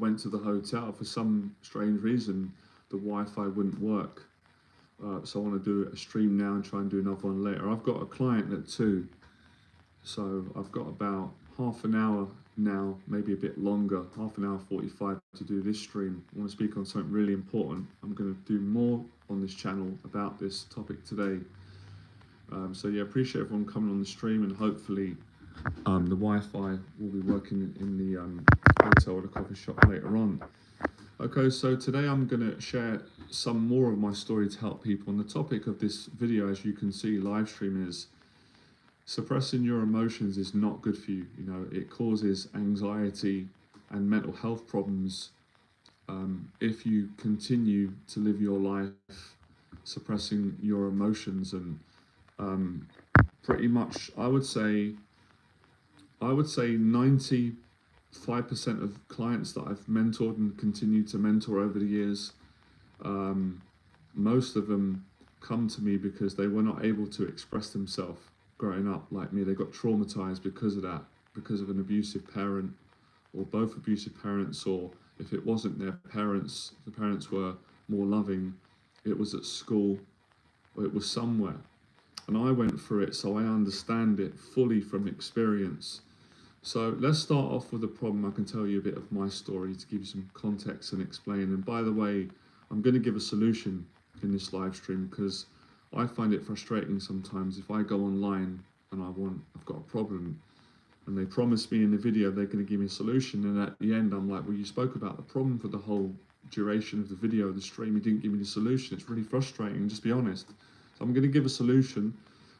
went to the hotel. For some strange reason, the Wi-Fi wouldn't work. So I want to do a stream now and try and do another one later. I've got a client at 2, so I've got about half an hour now, maybe a bit longer, half an hour 45 to do this stream. I want to speak on something really important. I'm going to do more on this channel about this topic today. So yeah, appreciate everyone coming on the stream, and hopefully the Wi-Fi will be working in the hotel or the coffee shop later on. Okay, so today I'm going to share some more of my story to help people. And the topic of this video, as you can see, live stream, is suppressing your emotions is not good for you. You know, it causes anxiety and mental health problems if you continue to live your life suppressing your emotions. And pretty much, I would say 95% of clients that I've mentored and continue to mentor over the years, most of them come to me because they were not able to express themselves growing up like me. They got traumatized because of that, because of an abusive parent, or both abusive parents, or if it wasn't their parents, the parents were more loving, it was at school, or it was somewhere. And I went through it, so I understand it fully from experience. So let's start off with a problem. I can tell you a bit of my story to give you some context and explain. And by the way, I'm going to give a solution in this live stream, because I find it frustrating sometimes if I go online and I've got a problem, and they promise me in the video they're going to give me a solution, and at the end I'm like, well, you spoke about the problem for the whole duration of the video, the stream, you didn't give me the solution. It's really frustrating, just be honest. So I'm going to give a solution.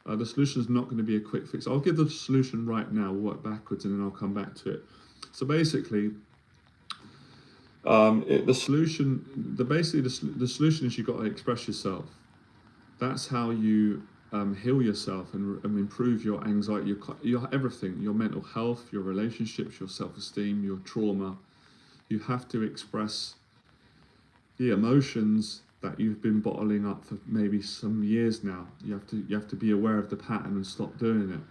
The solution is not going to be a quick fix. I'll give the solution right now, we'll work backwards, and then I'll come back to it. So basically, the solution is you've got to express yourself. That's how you heal yourself and improve your anxiety, your everything, your mental health, your relationships, your self-esteem, your trauma. You have to express the emotions that you've been bottling up for maybe some years now. You have to be aware of the pattern and stop doing it.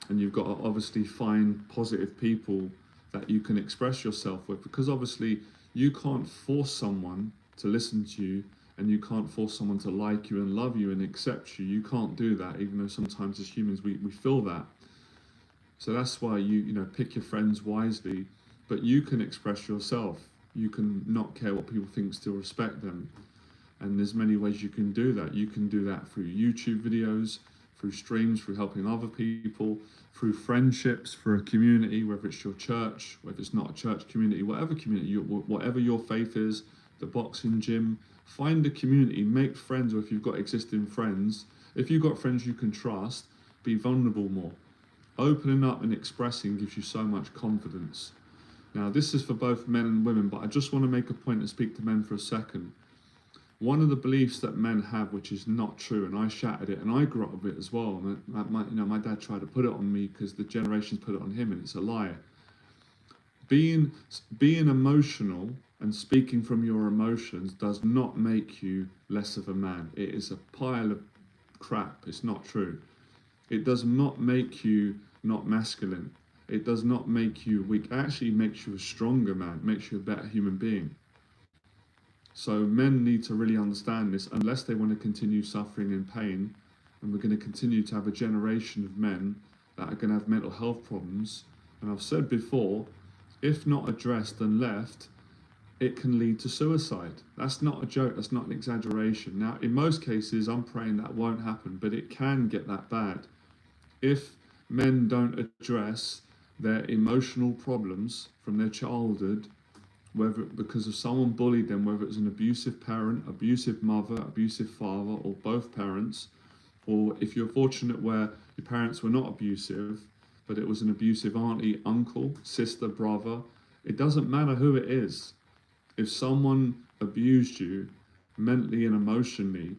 And you've got to obviously find positive people that you can express yourself with, because obviously you can't force someone to listen to you, and you can't force someone to like you and love you and accept you. You can't do that, even though sometimes as humans we feel that. So that's why you pick your friends wisely, but you can express yourself. You can not care what people think, still respect them. And there's many ways you can do that. You can do that through YouTube videos, through streams, through helping other people, through friendships, for a community, whether it's your church, whether it's not a church community, whatever community, whatever your faith is, the boxing gym. Find a community, make friends, or if you've got existing friends, if you've got friends you can trust, be vulnerable more. Opening up and expressing gives you so much confidence. Now, this is for both men and women, but I just want to make a point and speak to men for a second. One of the beliefs that men have, which is not true, and I shattered it, and I grew up with it as well. My dad tried to put it on me because the generations put it on him, and it's a lie. Being emotional and speaking from your emotions does not make you less of a man. It is a pile of crap. It's not true. It does not make you not masculine. It does not make you weak. It actually makes you a stronger man, makes you a better human being. So men need to really understand this, unless they want to continue suffering and pain. And we're going to continue to have a generation of men that are going to have mental health problems. And I've said before, if not addressed and left, it can lead to suicide. That's not a joke, that's not an exaggeration. Now, in most cases, I'm praying that won't happen, but it can get that bad. If men don't address their emotional problems from their childhood, whether because of someone bullied them, whether it's an abusive parent, abusive mother, abusive father, or both parents, or if you're fortunate where your parents were not abusive, but it was an abusive auntie, uncle, sister, brother, it doesn't matter who it is. If someone abused you mentally and emotionally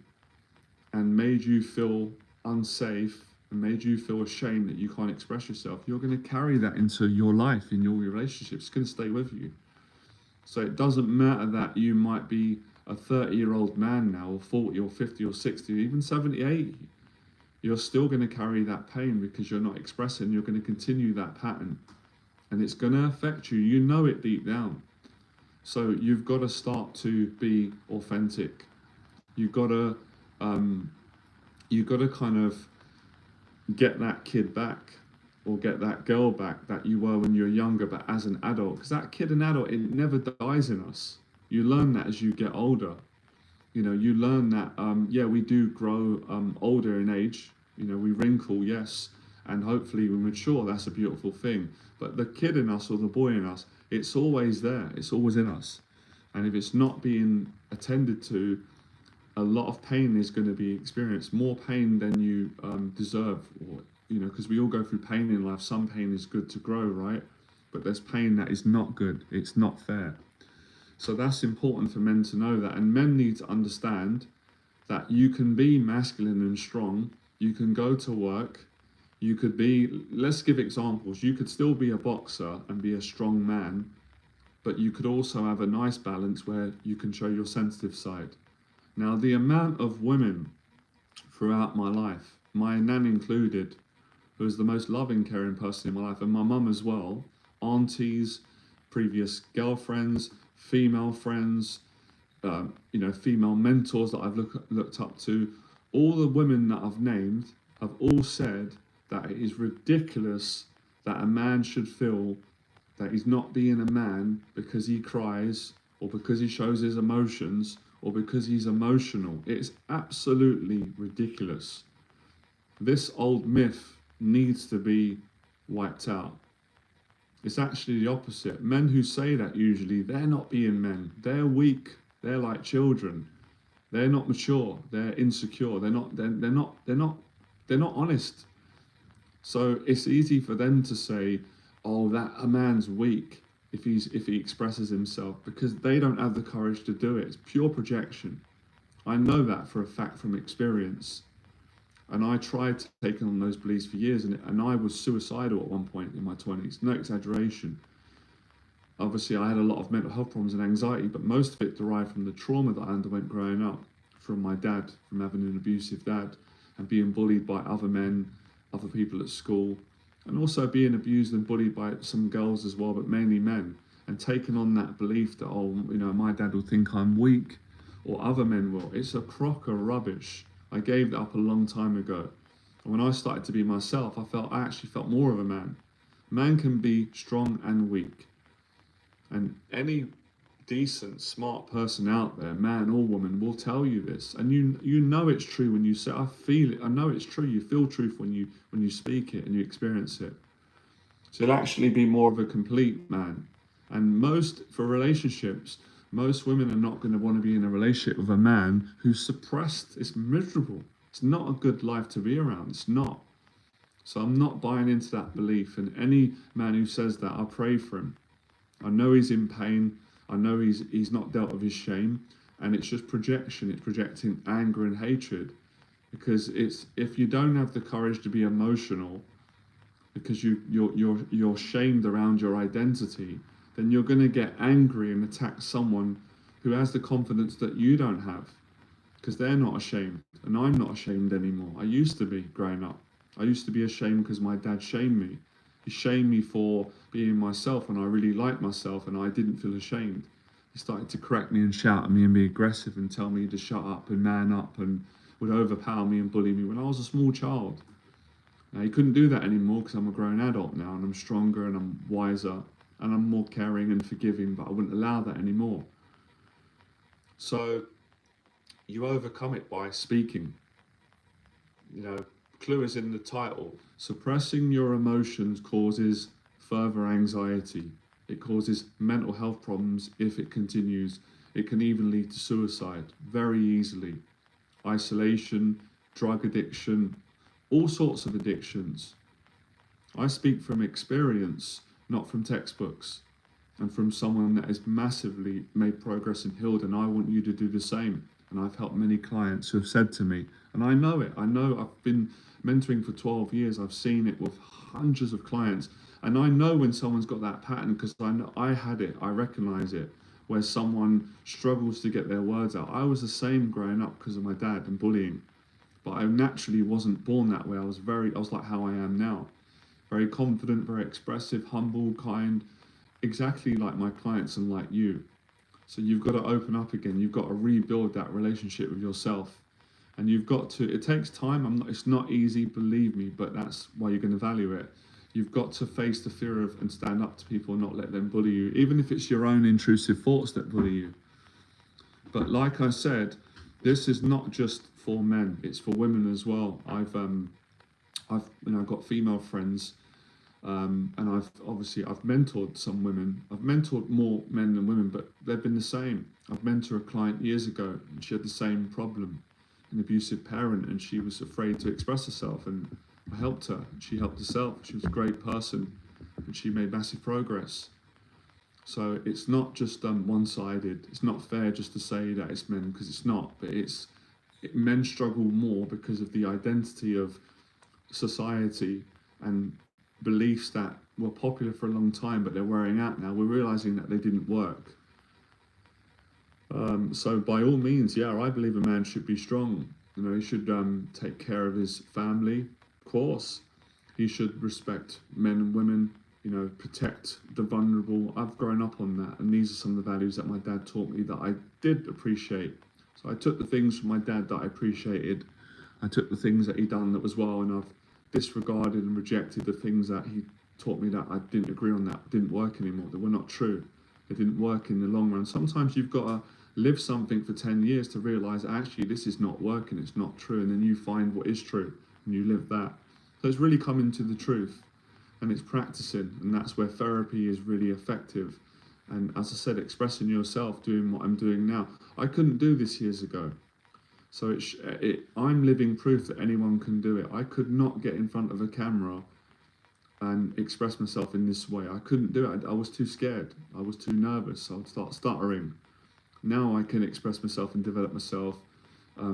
and made you feel unsafe and made you feel ashamed that you can't express yourself, you're going to carry that into your life, in your relationships. It's going to stay with you. So it doesn't matter that you might be a 30-year-old man now, or 40 or 50 or 60, or even 70, 80. You're still going to carry that pain because you're not expressing. You're going to continue that pattern, and it's going to affect you. You know it deep down. So you've got to start to be authentic. You've got to um, you've got to kind of get that kid back, or get that girl back that you were when you were younger, but as an adult. Because that kid and adult, it never dies in us. You learn that as you get older. You know, you learn that, yeah, we do grow older in age. You know, we wrinkle, yes, and hopefully we mature. That's a beautiful thing. But the kid in us, or the boy in us, it's always there. It's always in us. And if it's not being attended to, a lot of pain is going to be experienced, more pain than you deserve, or you know, because we all go through pain in life. Some pain is good to grow, right? But there's pain that is not good. It's not fair. So that's important for men to know that, and men need to understand that you can be masculine and strong. You can go to work. You could be. Let's give examples. You could still be a boxer and be a strong man, but you could also have a nice balance where you can show your sensitive side. Now, the amount of women throughout my life, my nan included, who was the most loving, caring person in my life, and my mum as well, aunties, previous girlfriends, female friends, you know, female mentors that I've looked up to, all the women that I've named have all said that it is ridiculous that a man should feel that he's not being a man because he cries, or because he shows his emotions, or because he's emotional. It's absolutely ridiculous. This old myth needs to be wiped out. It's actually the opposite. Men who say that, usually they're not being men. They're weak. They're like children. They're not mature. They're insecure. They're not honest. So it's easy for them to say, "Oh, that a man's weak if he expresses himself," because they don't have the courage to do it. It's pure projection. I know that for a fact from experience. And I tried to take on those beliefs for years, and I was suicidal at one point in my 20s. No exaggeration. Obviously, I had a lot of mental health problems and anxiety, but most of it derived from the trauma that I underwent growing up, from my dad, from having an abusive dad, and being bullied by other men, other people at school, and also being abused and bullied by some girls as well, but mainly men, and taking on that belief that, oh, you know, my dad will think I'm weak, or other men will. It's a crock of rubbish. I gave that up a long time ago. And when I started to be myself, I actually felt more of a man. Man can be strong and weak. And any decent, smart person out there, man or woman, will tell you this. And you know it's true when you say, I feel it. I know it's true. You feel truth when you speak it and you experience it. So you'll actually be more of a complete man. And for relationships, most women are not going to want to be in a relationship with a man who's suppressed. It's miserable. It's not a good life to be around. It's not. So I'm not buying into that belief. And any man who says that, I pray for him. I know he's in pain. I know he's not dealt with his shame. And it's just projection. It's projecting anger and hatred. Because it's, if you don't have the courage to be emotional, because you're shamed around your identity, then you're going to get angry and attack someone who has the confidence that you don't have, because they're not ashamed, and I'm not ashamed anymore. I used to be growing up. I used to be ashamed because my dad shamed me. He shamed me for being myself, and I really liked myself, and I didn't feel ashamed. He started to correct me and shout at me and be aggressive and tell me to shut up and man up, and would overpower me and bully me when I was a small child. Now, he couldn't do that anymore because I'm a grown adult now, and I'm stronger and I'm wiser and I'm more caring and forgiving, but I wouldn't allow that anymore. So you overcome it by speaking. You know, clue is in the title. Suppressing your emotions causes further anxiety. It causes mental health problems if it continues. It can even lead to suicide very easily. Isolation, drug addiction, all sorts of addictions. I speak from experience, not from textbooks, and from someone that has massively made progress and healed, and I want you to do the same. And I've helped many clients who have said to me, and I know it, I know I've been mentoring for 12 years, I've seen it with hundreds of clients, and I know when someone's got that pattern, because I know I had it, I recognize it, where someone struggles to get their words out. I was the same growing up because of my dad and bullying, but I naturally wasn't born that way. I was like how I am now. Very confident, very expressive, humble, kind, exactly like my clients and like you. So you've got to open up again. You've got to rebuild that relationship with yourself. And you've got to, it takes time. It's not easy, believe me, but that's why you're going to value it. You've got to face the fear of and stand up to people and not let them bully you, even if it's your own intrusive thoughts that bully you. But like I said, this is not just for men; it's for women as well. I've got female friends, and I've mentored some women. I've mentored more men than women, but they've been the same. I've mentored a client years ago, and she had the same problem, an abusive parent, and she was afraid to express herself, and I helped her. She helped herself. She was a great person, and she made massive progress. So it's not just one-sided. It's not fair just to say that it's men, because it's not. But men struggle more because of the identity of society and beliefs that were popular for a long time, but they're wearing out now. We're realizing that they didn't work. So by all means, yeah, I believe a man should be strong. He should take care of his family, of course. He should respect men and women, protect the vulnerable. I've grown up on that, and these are some of the values that my dad taught me that I did appreciate. So I took the things from my dad that I appreciated. I took the things that he done that was well, and I've disregarded and rejected the things that he taught me that I didn't agree on, that didn't work anymore, that were not true. They didn't work in the long run. Sometimes you've got to live something for 10 years to realize actually this is not working, it's not true, and then you find what is true and you live that. So it's really coming to the truth, and it's practicing, and that's where therapy is really effective. And as I said, expressing yourself, doing what I'm doing now. I couldn't do this years ago. So I'm living proof that anyone can do it. I could not get in front of a camera and express myself in this way. I couldn't do it. I was too scared. I was too nervous. I would start stuttering. Now I can express myself and develop myself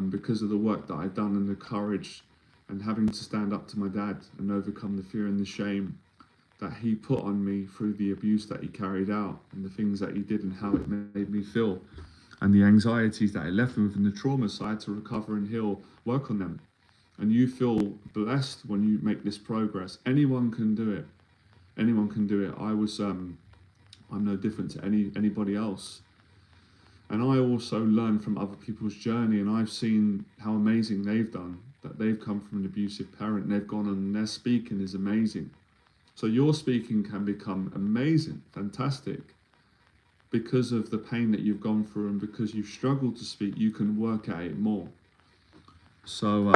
because of the work that I've done and the courage and having to stand up to my dad and overcome the fear and the shame that he put on me through the abuse that he carried out and the things that he did and how it made me feel and the anxieties that it left me with and the trauma. So I had to recover and heal, work on them. And you feel blessed when you make this progress. Anyone can do it. Anyone can do it. I'm no different to anybody else. And I also learn from other people's journey, and I've seen how amazing they've done, that they've come from an abusive parent and they've gone on and their speaking is amazing. So your speaking can become amazing, fantastic. Because of the pain that you've gone through and because you've struggled to speak, you can work at it more. So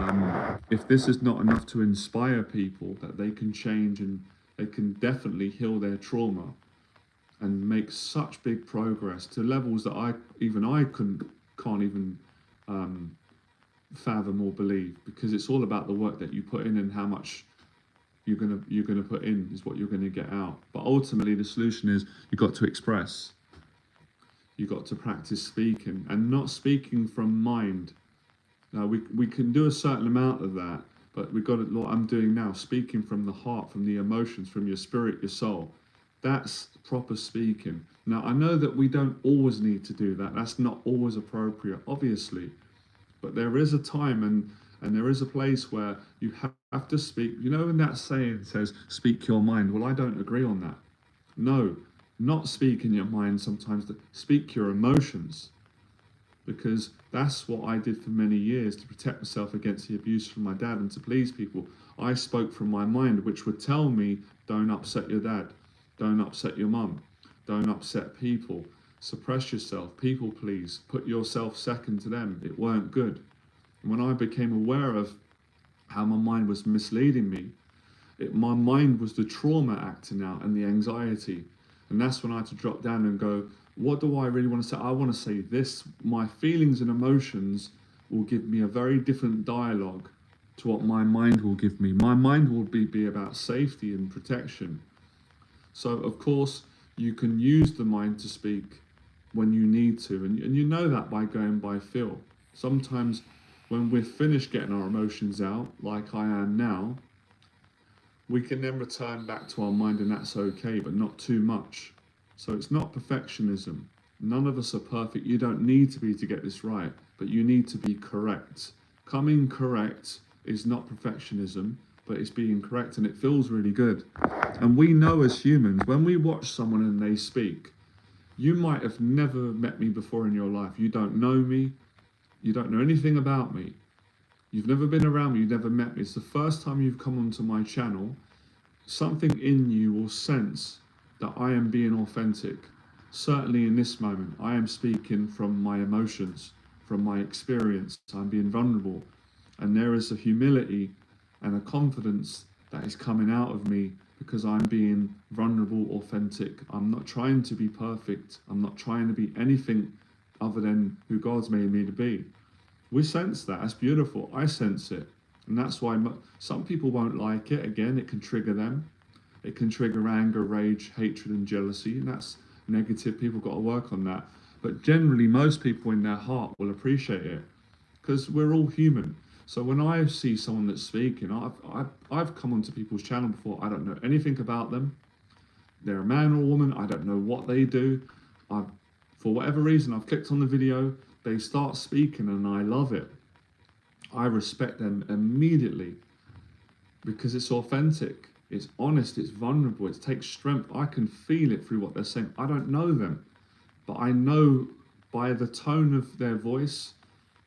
if this is not enough to inspire people that they can change and they can definitely heal their trauma and make such big progress to levels that I can't even fathom or believe, because it's all about the work that you put in and how much you're gonna put in is what you're gonna get out. But ultimately the solution is you've got to express. You've got to practice speaking and not speaking from mind. Now we can do a certain amount of that, but we've got what I'm doing now, speaking from the heart, from the emotions, from your spirit, your soul. That's proper speaking. Now I know that we don't always need to do that. That's not always appropriate, obviously. But there is a time and there is a place where you have to speak. When that saying says, speak your mind. Well, I don't agree on that. No, not speak in your mind sometimes, speak your emotions. Because that's what I did for many years to protect myself against the abuse from my dad and to please people. I spoke from my mind, which would tell me, don't upset your dad, don't upset your mum, don't upset people, suppress yourself, people please, put yourself second to them. It weren't good. And when I became aware of how my mind was misleading me, my mind was the trauma acting out and the anxiety. And that's when I had to drop down and go, what do I really want to say? I want to say this. My feelings and emotions will give me a very different dialogue to what my mind will give me. My mind will be about safety and protection. So, of course, you can use the mind to speak when you need to. And you know that by going by feel. Sometimes when we're finished getting our emotions out, like I am now, we can then return back to our mind, and that's okay, but not too much. So it's not perfectionism. None of us are perfect. You don't need to be to get this right, but you need to be correct. Coming correct is not perfectionism, but it's being correct, and it feels really good. And we know as humans, when we watch someone and they speak, You might have never met me before in your life. You don't know me. You don't know anything about me. You've never been around me. You've never met me. It's the first time you've come onto my channel. Something in you will sense that I am being authentic. Certainly in this moment, I am speaking from my emotions, from my experience. I'm being vulnerable. And there is a humility and a confidence that is coming out of me because I'm being vulnerable, authentic. I'm not trying to be perfect. I'm not trying to be anything other than who God's made me to be. We sense that. That's beautiful. I sense it. And that's why some people won't like it. Again, it can trigger them. It can trigger anger, rage, hatred, and jealousy. And that's negative. People got to work on that. But generally, most people in their heart will appreciate it because we're all human. So when I see someone that's speaking, I've come onto people's channel before. I don't know anything about them. They're a man or a woman. I don't know what they do. For whatever reason, I've clicked on the video. They start speaking and I love it. I respect them immediately because it's authentic, it's honest, it's vulnerable, it takes strength. I can feel it through what they're saying. I don't know them, but I know by the tone of their voice,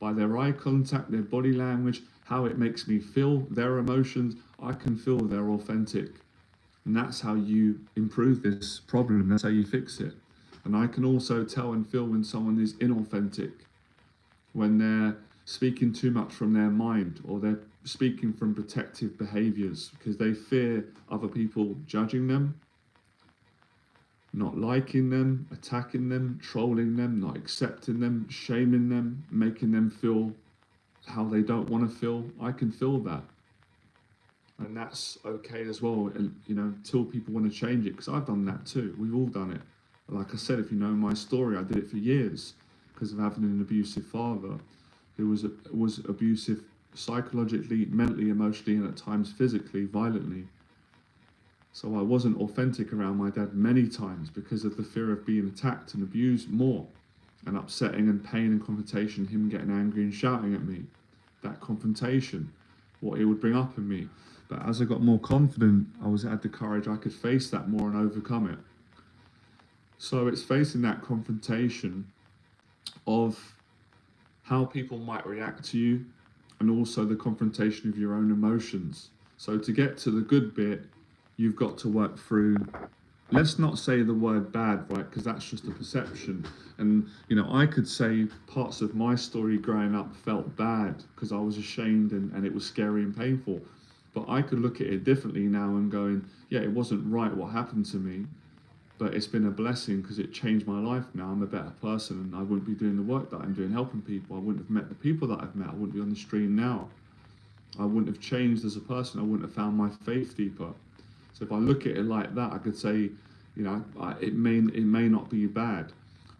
by their eye contact, their body language, how it makes me feel, their emotions. I can feel they're authentic. And that's how you improve this problem. That's how you fix it. And I can also tell and feel when someone is inauthentic, when they're speaking too much from their mind, or they're speaking from protective behaviors because they fear other people judging them, not liking them, attacking them, trolling them, not accepting them, shaming them, making them feel how they don't want to feel. I can feel that. And that's okay as well, and until people want to change it, because I've done that too. We've all done it. Like I said, if you know my story, I did it for years because of having an abusive father who was abusive psychologically, mentally, emotionally, and at times physically, violently. So I wasn't authentic around my dad many times because of the fear of being attacked and abused more, and upsetting and pain and confrontation, him getting angry and shouting at me. That confrontation, what it would bring up in me. But as I got more confident, I had the courage, I could face that more and overcome it. So it's facing that confrontation of how people might react to you, and also the confrontation of your own emotions. So to get to the good bit, you've got to work through, let's not say the word bad, right? Because that's just a perception. And, I could say parts of my story growing up felt bad because I was ashamed and it was scary and painful. But I could look at it differently now and going, yeah, it wasn't right what happened to me, but it's been a blessing because it changed my life now. I'm a better person and I wouldn't be doing the work that I'm doing, helping people. I wouldn't have met the people that I've met. I wouldn't be on the stream now. I wouldn't have changed as a person. I wouldn't have found my faith deeper. So if I look at it like that, I could say, it may not be bad.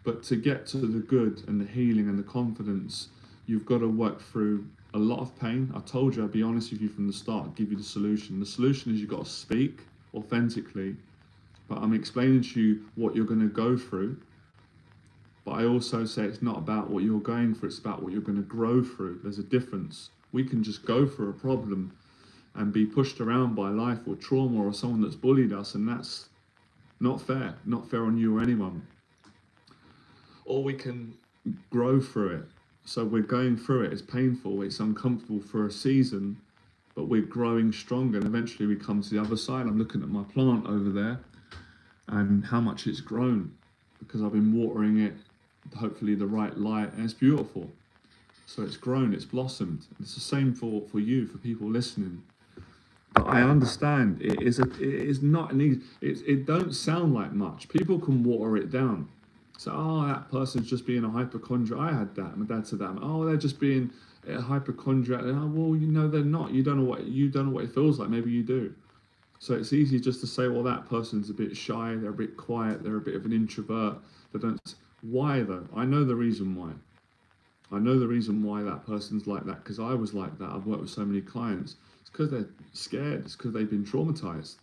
But to get to the good and the healing and the confidence, you've got to work through a lot of pain. I told you, I'd be honest with you from the start, give you the solution. The solution is you've got to speak authentically. But I'm explaining to you what you're going to go through. But I also say it's not about what you're going through, it's about what you're going to grow through. There's a difference. We can just go through a problem and be pushed around by life or trauma or someone that's bullied us, and that's not fair on you or anyone. Or we can grow through it. So we're going through it, it's painful, it's uncomfortable for a season, but we're growing stronger, and eventually we come to the other side. I'm looking at my plant over there and how much it's grown because I've been watering it, hopefully the right light, and it's beautiful. So it's grown, it's blossomed. It's the same for you, for people listening. But I understand it is not an easy, it don't sound like much. People can water it down. So, that person's just being a hypochondriac. I had that. My dad said that. They're just being a hypochondriac. Well, they're not. You don't know what it feels like. Maybe you do. So it's easy just to say, well, that person's a bit shy. They're a bit quiet. They're a bit of an introvert. They don't. Why though? I know the reason why. I know the reason why that person's like that because I was like that. I've worked with so many clients. It's because they're scared. It's because they've been traumatized.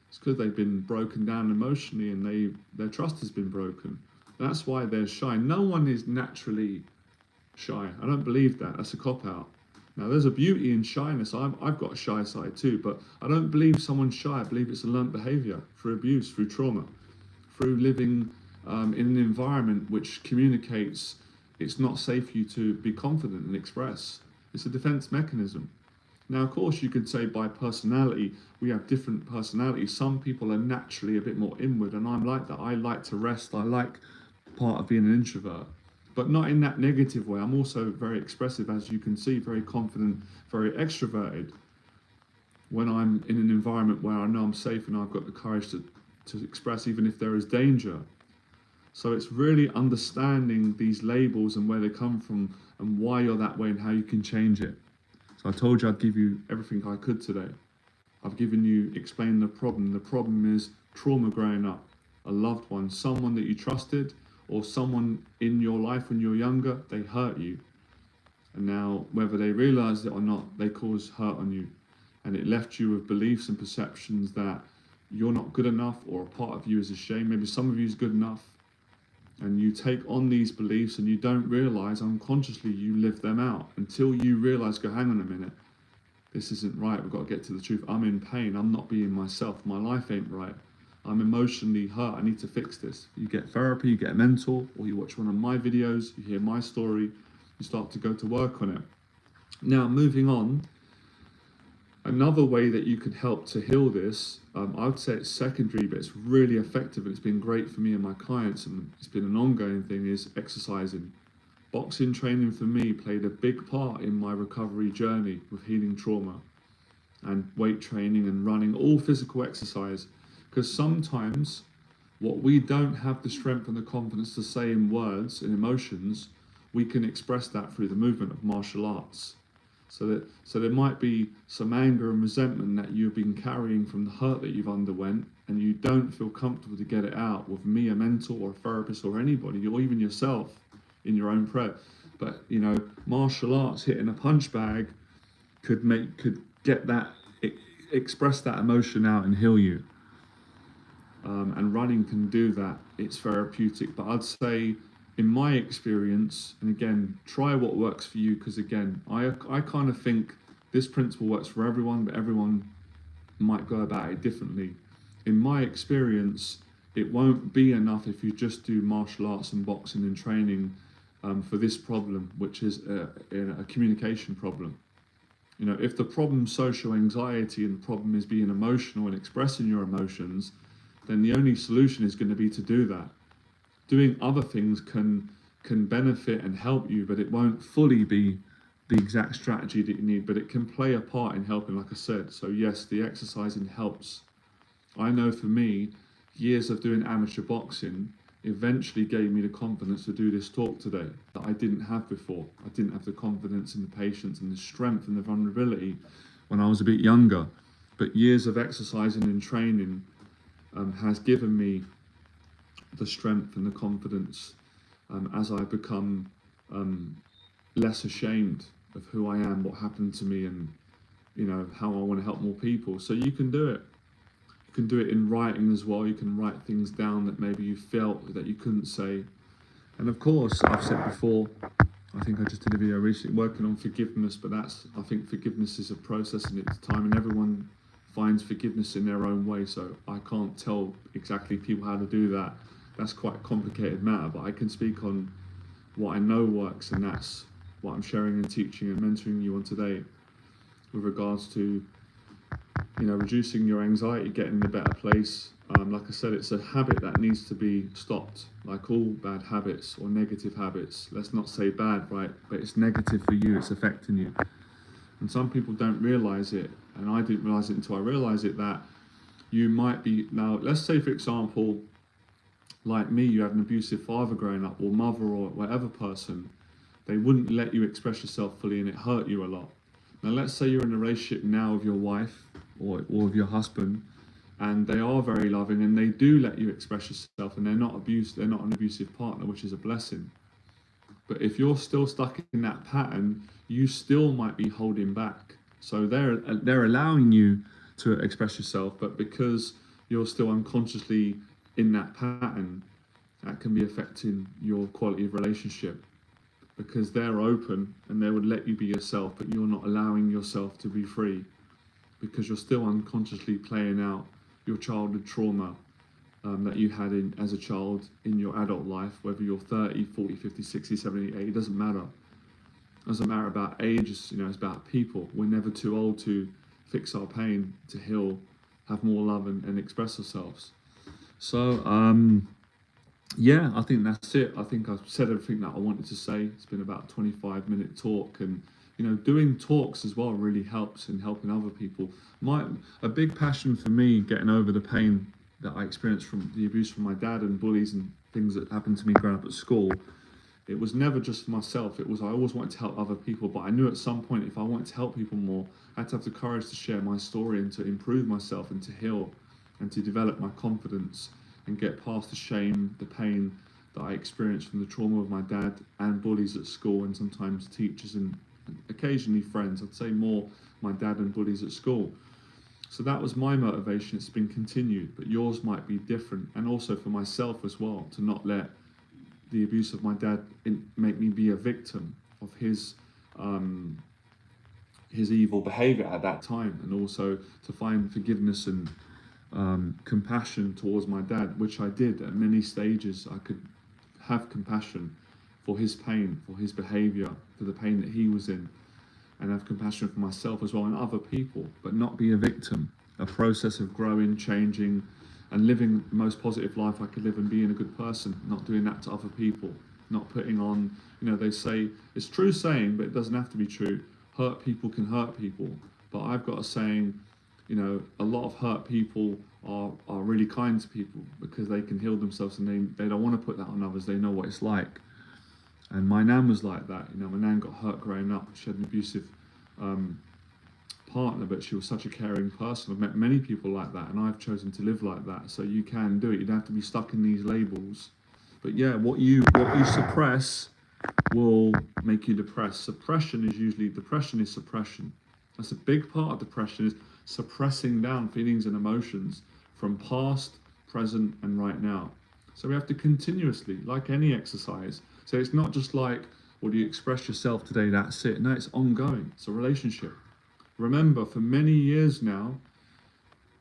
It's because they've been broken down emotionally and their trust has been broken. That's why they're shy. No one is naturally shy. I don't believe that. That's a cop-out. Now, there's a beauty in shyness. I've got a shy side too, but I don't believe someone's shy. I believe it's a learned behavior through abuse, through trauma, through living in an environment which communicates it's not safe for you to be confident and express. It's a defense mechanism. Now, of course, you could say by personality, we have different personalities. Some people are naturally a bit more inward, and I'm like that. I like to rest. I like part of being an introvert, but not in that negative way. I'm also very expressive, as you can see, very confident, very extroverted. When I'm in an environment where I know I'm safe and I've got the courage to express, even if there is danger. So it's really understanding these labels and where they come from and why you're that way and how you can change it. So I told you I'd give you everything I could today. I've explained the problem. The problem is trauma growing up, a loved one, someone that you trusted, or someone in your life when you were younger, they hurt you. And now, whether they realized it or not, they caused hurt on you. And it left you with beliefs and perceptions that you're not good enough, or a part of you is ashamed. Maybe some of you is good enough. And you take on these beliefs and you don't realize unconsciously you live them out until you realize, go, hang on a minute, this isn't right. We've got to get to the truth. I'm in pain. I'm not being myself. My life ain't right. I'm emotionally hurt. I need to fix this. You get therapy, you get a mentor, or you watch one of my videos, you hear my story, you start to go to work on it. Now, moving on, another way that you could help to heal this, I would say it's secondary, but it's really effective and it's been great for me and my clients, and it's been an ongoing thing, is exercising. Boxing training for me played a big part in my recovery journey with healing trauma, and weight training and running, all physical exercise. Because sometimes what we don't have the strength and the confidence to say in words and emotions, we can express that through the movement of martial arts. So there might be some anger and resentment that you've been carrying from the hurt that you've underwent, and you don't feel comfortable to get it out with me, a mentor or a therapist or anybody, or even yourself in your own prayer. But martial arts, hitting a punch bag could get that, express that emotion out and heal you. And running can do that. It's therapeutic. But I'd say, in my experience, and again, try what works for you, because again, I kind of think this principle works for everyone, but everyone might go about it differently. In my experience, it won't be enough if you just do martial arts and boxing and training for this problem, which is a communication problem. If the problem's social anxiety and the problem is being emotional and expressing your emotions, then the only solution is going to be to do that. Doing other things can benefit and help you, but it won't fully be the exact strategy that you need, but it can play a part in helping, like I said. So yes, the exercising helps. I know for me, years of doing amateur boxing eventually gave me the confidence to do this talk today that I didn't have before. I didn't have the confidence and the patience and the strength and the vulnerability when I was a bit younger. But years of exercising and training has given me the strength and the confidence as I become less ashamed of who I am, what happened to me, and how I want to help more people. So you can do it. You can do it in writing as well. You can write things down that maybe you felt that you couldn't say. And of course, I've said before, I think I just did a video recently working on forgiveness, but I think forgiveness is a process and it's time, and everyone finds forgiveness in their own way. So I can't tell exactly people how to do that. That's quite a complicated matter, but I can speak on what I know works, and that's what I'm sharing and teaching and mentoring you on today with regards to reducing your anxiety, getting in a better place. Like I said, it's a habit that needs to be stopped, like all bad habits or negative habits. Let's not say bad, right? But it's negative for you, it's affecting you. And some people don't realize it, and I didn't realize it until I realized it, that you might be, now let's say for example, like me, you had an abusive father growing up, or mother, or whatever person, they wouldn't let you express yourself fully and it hurt you a lot. Now let's say you're in a relationship now with your wife or with your husband, and they are very loving and they do let you express yourself, and they're not an abusive partner, which is a blessing. But if you're still stuck in that pattern, you still might be holding back. So they're allowing you to express yourself, but because you're still unconsciously in that pattern, that can be affecting your quality of relationship, because they're open and they would let you be yourself, but you're not allowing yourself to be free because you're still unconsciously playing out your childhood trauma that you had as a child in your adult life, whether you're 30, 40, 50, 60, 70, 80, it doesn't matter. It doesn't matter about age, it's about people. We're never too old to fix our pain, to heal, have more love and express ourselves. So, yeah, I think that's it. I think I've said everything that I wanted to say. It's been about a 25-minute talk, and doing talks as well really helps in helping other people. A big passion for me getting over the pain that I experienced from the abuse from my dad and bullies and things that happened to me growing up at school. It was never just for myself. It was, I always wanted to help other people, but I knew at some point if I wanted to help people more, I had to have the courage to share my story and to improve myself and to heal and to develop my confidence and get past the shame, the pain that I experienced from the trauma of my dad and bullies at school, and sometimes teachers and occasionally friends. I'd say more my dad and bullies at school. So that was my motivation. It's been continued, but yours might be different. And also for myself as well, to not let the abuse of my dad make me be a victim of his evil behavior at that time, and also to find forgiveness and compassion towards my dad, which I did at many stages. I could have compassion for his pain, for his behavior, for the pain that he was in, and have compassion for myself as well and other people, but not be a victim. A process of growing, changing, and living the most positive life I could live and being a good person, not doing that to other people, not putting on, they say, it's true saying, but it doesn't have to be true, hurt people can hurt people. But I've got a saying, a lot of hurt people are really kind to people because they can heal themselves, and they don't want to put that on others. They know what it's like. And my nan was like that. My nan got hurt growing up. She had an abusive partner, but she was such a caring person. I've met many people like that, and I've chosen to live like that. So you can do it. You don't have to be stuck in these labels. But yeah, what you suppress will make you depressed. Depression is suppression. That's a big part of depression, is suppressing down feelings and emotions from past, present, and right now. So we have to continuously, like any exercise. So it's not just like, well, you express yourself today, that's it. No, it's ongoing. It's a relationship. Remember, for many years now,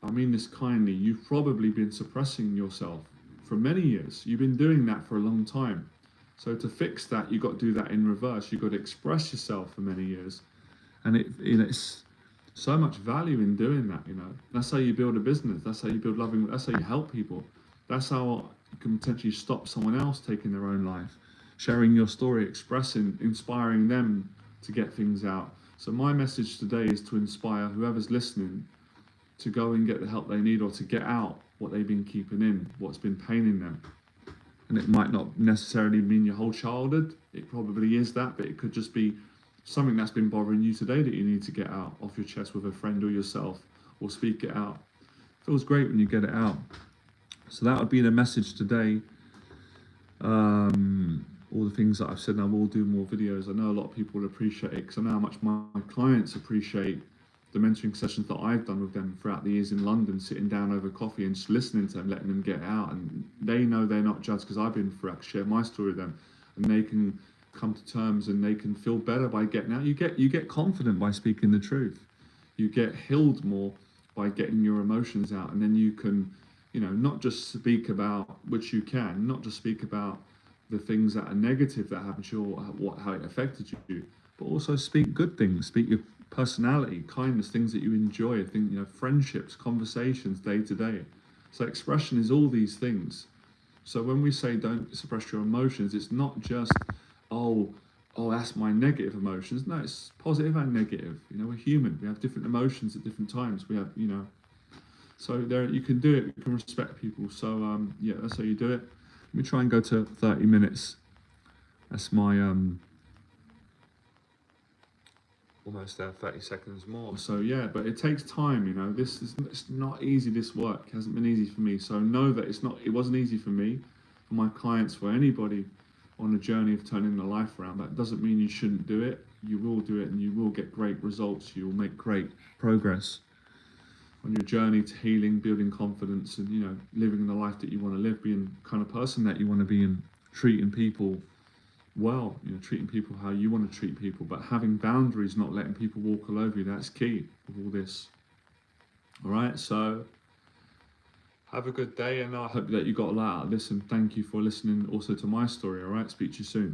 I mean this kindly, you've probably been suppressing yourself for many years. You've been doing that for a long time. So to fix that, you've got to do that in reverse. You've got to express yourself for many years. And it's so much value in doing that, That's how you build a business. That's how you build loving. That's how you help people. That's how you can potentially stop someone else taking their own life. Sharing your story, expressing, inspiring them to get things out. So my message today is to inspire whoever's listening to go and get the help they need, or to get out what they've been keeping in, what's been paining them. And it might not necessarily mean your whole childhood. It probably is that, but it could just be something that's been bothering you today that you need to get out off your chest with a friend or yourself, or speak it out. It feels great when you get it out. So that would be the message today. All the things that I've said, and I will do more videos. I know a lot of people will appreciate it, because I know how much my clients appreciate the mentoring sessions that I've done with them throughout the years in London, sitting down over coffee and just listening to them, letting them get it out. And they know they're not judged because I've been through it. I can share my story with them, and they can come to terms and they can feel better by getting out. You get confident by speaking the truth. You get healed more by getting your emotions out, and then you can, not just speak about, which you can, not just speak about the things that are negative that happened to you or how it affected you, but also speak good things, speak your personality, kindness, things that you enjoy, friendships, conversations, day to day. So expression is all these things. So when we say don't suppress your emotions, it's not just, oh, that's my negative emotions. No, it's positive and negative. We're human. We have different emotions at different times. We have, so there, you can do it. You can respect people. So yeah, that's how you do it. Let me try and go to 30 minutes. That's my almost there, 30 seconds more. So yeah, but it takes time, it's not easy, this work. It hasn't been easy for me. So know that it wasn't easy for me, for my clients, for anybody on a journey of turning their life around. That doesn't mean you shouldn't do it. You will do it, and you will get great results. You will make great progress on your journey to healing, building confidence, and living the life that you want to live, being the kind of person that you want to be, and treating people well, treating people how you want to treat people, but having boundaries, not letting people walk all over you. That's key with all this. All right, so Have a good day, and I hope that you got a lot out of this, and thank you for listening also to my story. All right, speak to you soon.